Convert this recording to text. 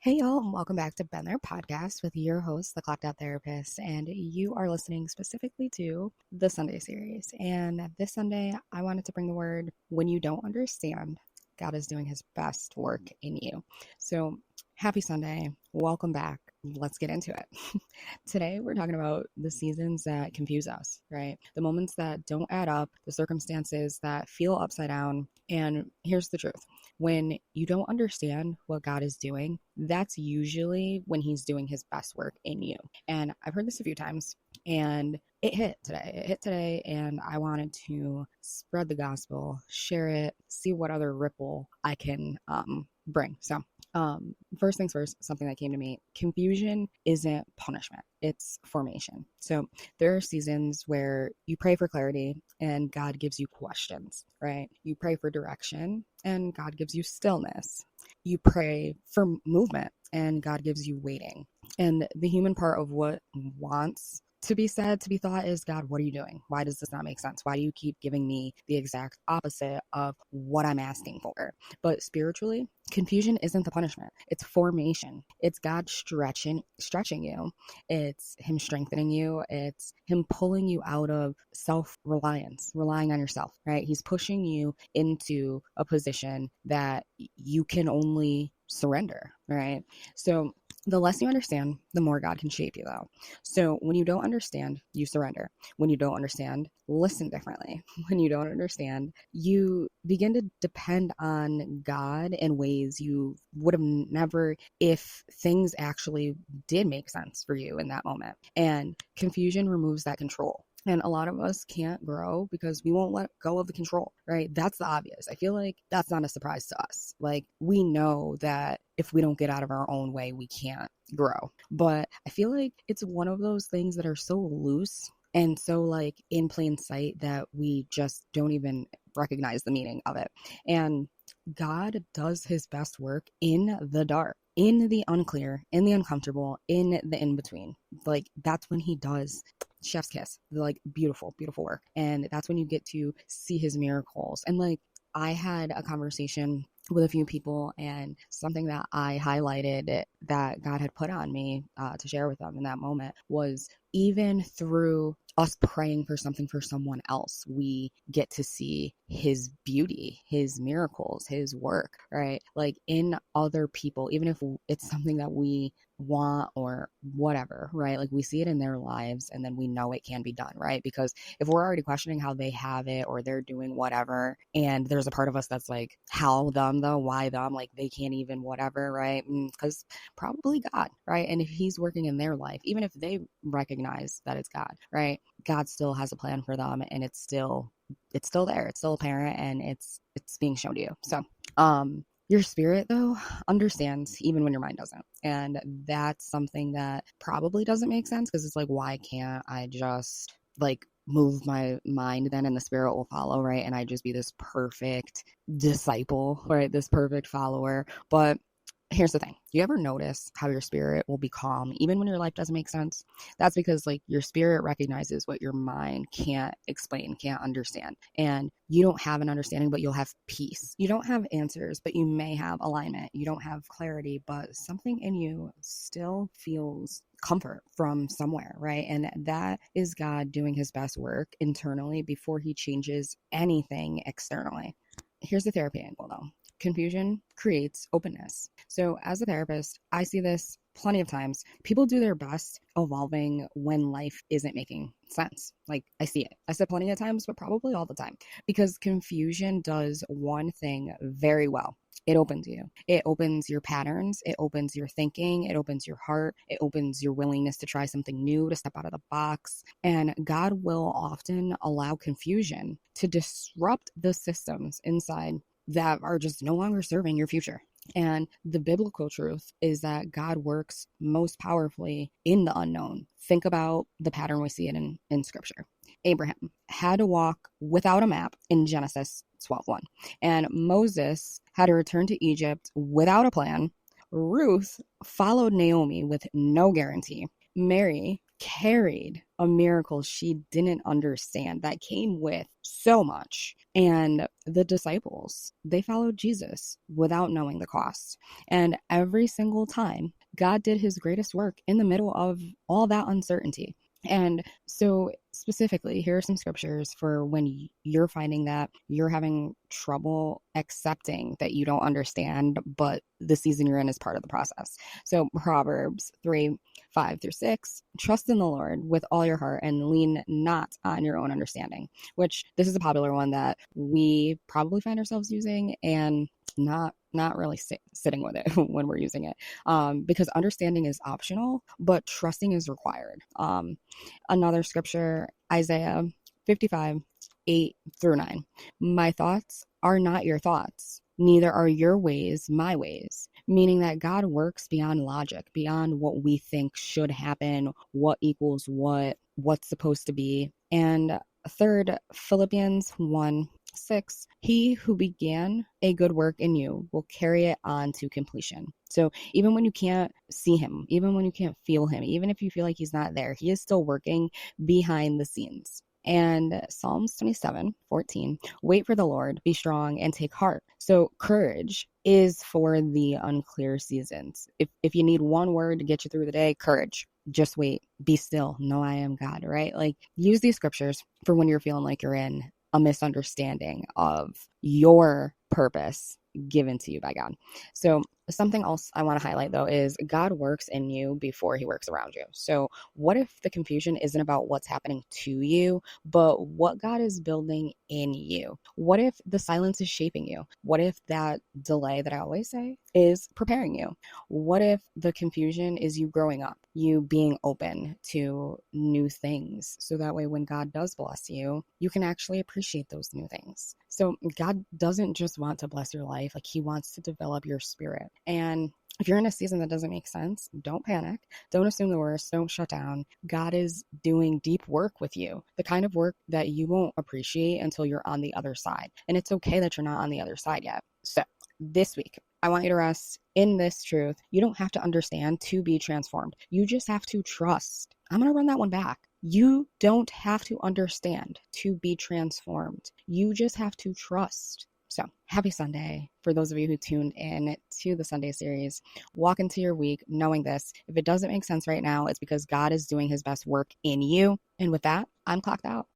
Hey y'all, and welcome back to Been There Podcast with your host, the Clocked Out Therapist, and you are listening specifically to the Sunday series. And this Sunday, I wanted to bring the word, when you don't understand, God is doing his best work in you. So happy Sunday. Welcome back. Let's get into it. Today, we're talking about the seasons that confuse us, right? The moments that don't add up, the circumstances that feel upside down. And here's the truth. When you don't understand what God is doing, that's usually when he's doing his best work in you. And I've heard this a few times, and it hit today, and I wanted to spread the gospel, share it, see what other ripple I can bring. So first things first, something that came to me: confusion isn't punishment, it's formation. So there are seasons where you pray for clarity and God gives you questions, right? You pray for direction and God gives you stillness. You pray for movement and God gives you waiting. And the human part of what wants to be said, to be thought is, God, what are you doing? Why does this not make sense? Why do you keep giving me the exact opposite of what I'm asking for? But spiritually, confusion isn't the punishment. It's formation. It's God stretching you. It's him strengthening you. It's him pulling you out of self-reliance, relying on yourself, right? He's pushing you into a position that you can only surrender, right? So the less you understand, the more God can shape you, though. So when you don't understand, you surrender. When you don't understand, listen differently. When you don't understand, you begin to depend on God in ways you would have never if things actually did make sense for you in that moment. And confusion removes that control. And a lot of us can't grow because we won't let go of the control, right? That's the obvious. I feel like that's not a surprise to us. Like, we know that if we don't get out of our own way, we can't grow. But I feel like it's one of those things that are so loose and so like in plain sight that we just don't even recognize the meaning of it. And God does his best work in the dark, in the unclear, in the uncomfortable, in the in-between. Like, that's when he does chef's kiss, like beautiful work. And that's when you get to see his miracles. And like, I had a conversation with a few people, and something that I highlighted that God had put on me to share with them in that moment was, even through us praying for something for someone else, we get to see his beauty, his miracles, his work, right? Like, in other people, even if it's something that we want or whatever, right? Like, we see it in their lives and then we know it can be done, right? Because if we're already questioning how they have it or they're doing whatever, and there's a part of us that's like, how them though? Why them? Like, they can't even whatever, right? Because probably God, right? And if he's working in their life, even if they recognize that it's God, right? God still has a plan for them, and it's still there. It's still apparent, and it's being shown to you. So, your spirit, though, understands even when your mind doesn't. And that's something that probably doesn't make sense, because it's like, why can't I just like move my mind then and the spirit will follow, right? And I just be this perfect disciple, right? This perfect follower. But here's the thing. You ever notice how your spirit will be calm even when your life doesn't make sense? That's because like your spirit recognizes what your mind can't explain, can't understand. And you don't have an understanding, but you'll have peace. You don't have answers, but you may have alignment. You don't have clarity, but something in you still feels comfort from somewhere, right? And that is God doing his best work internally before he changes anything externally. Here's the therapy angle, though. Confusion creates openness. So as a therapist, I see this plenty of times. People do their best evolving when life isn't making sense. Like, I see it. I said plenty of times, but probably all the time, because confusion does one thing very well. It opens you. It opens your patterns. It opens your thinking. It opens your heart. It opens your willingness to try something new, to step out of the box. And God will often allow confusion to disrupt the systems inside that are just no longer serving your future. And the biblical truth is that God works most powerfully in the unknown. Think about the pattern we see it in scripture. Abraham had to walk without a map in Genesis 12:1. And Moses had to return to Egypt without a plan. Ruth followed Naomi with no guarantee. Mary carried a miracle she didn't understand that came with so much. And the disciples, they followed Jesus without knowing the cost. And every single time, God did his greatest work in the middle of all that uncertainty. And so, specifically, here are some scriptures for when you're finding that you're having trouble accepting that you don't understand, but the season you're in is part of the process. So, Proverbs 3:5-6, trust in the Lord with all your heart and lean not on your own understanding, which this is a popular one that we probably find ourselves using and not really sitting with it when we're using it, because understanding is optional, but trusting is required. Another scripture, Isaiah 55:8-9, my thoughts are not your thoughts, neither are your ways my ways, meaning that God works beyond logic, beyond what we think should happen, what equals what's supposed to be. And third, Philippians 1:6, he who began a good work in you will carry it on to completion. So even when you can't see him, even when you can't feel him, even if you feel like he's not there, he is still working behind the scenes. And Psalms 27:14, wait for the Lord, be strong and take heart. So courage is for the unclear seasons. If you need one word to get you through the day, courage. Just wait, be still, know I am God, right? Like, use these scriptures for when you're feeling like you're in a misunderstanding of your purpose given to you by God. So something else I want to highlight, though, is God works in you before he works around you. So what if the confusion isn't about what's happening to you, but what God is building in you? What if the silence is shaping you? What if that delay that I always say is preparing you? What if the confusion is you growing up, you being open to new things, so that way when God does bless you, you can actually appreciate those new things? So God doesn't just want to bless your life, like he wants to develop your spirit. And if you're in a season that doesn't make sense, don't panic. Don't assume the worst. Don't shut down. God is doing deep work with you, the kind of work that you won't appreciate until you're on the other side. And it's okay that you're not on the other side yet. So this week, I want you to rest in this truth. You don't have to understand to be transformed. You just have to trust. I'm going to run that one back. You don't have to understand to be transformed. You just have to trust. So happy Sunday for those of you who tuned in to the Sunday series. Walk into your week knowing this. If it doesn't make sense right now, it's because God is doing his best work in you. And with that, I'm clocked out.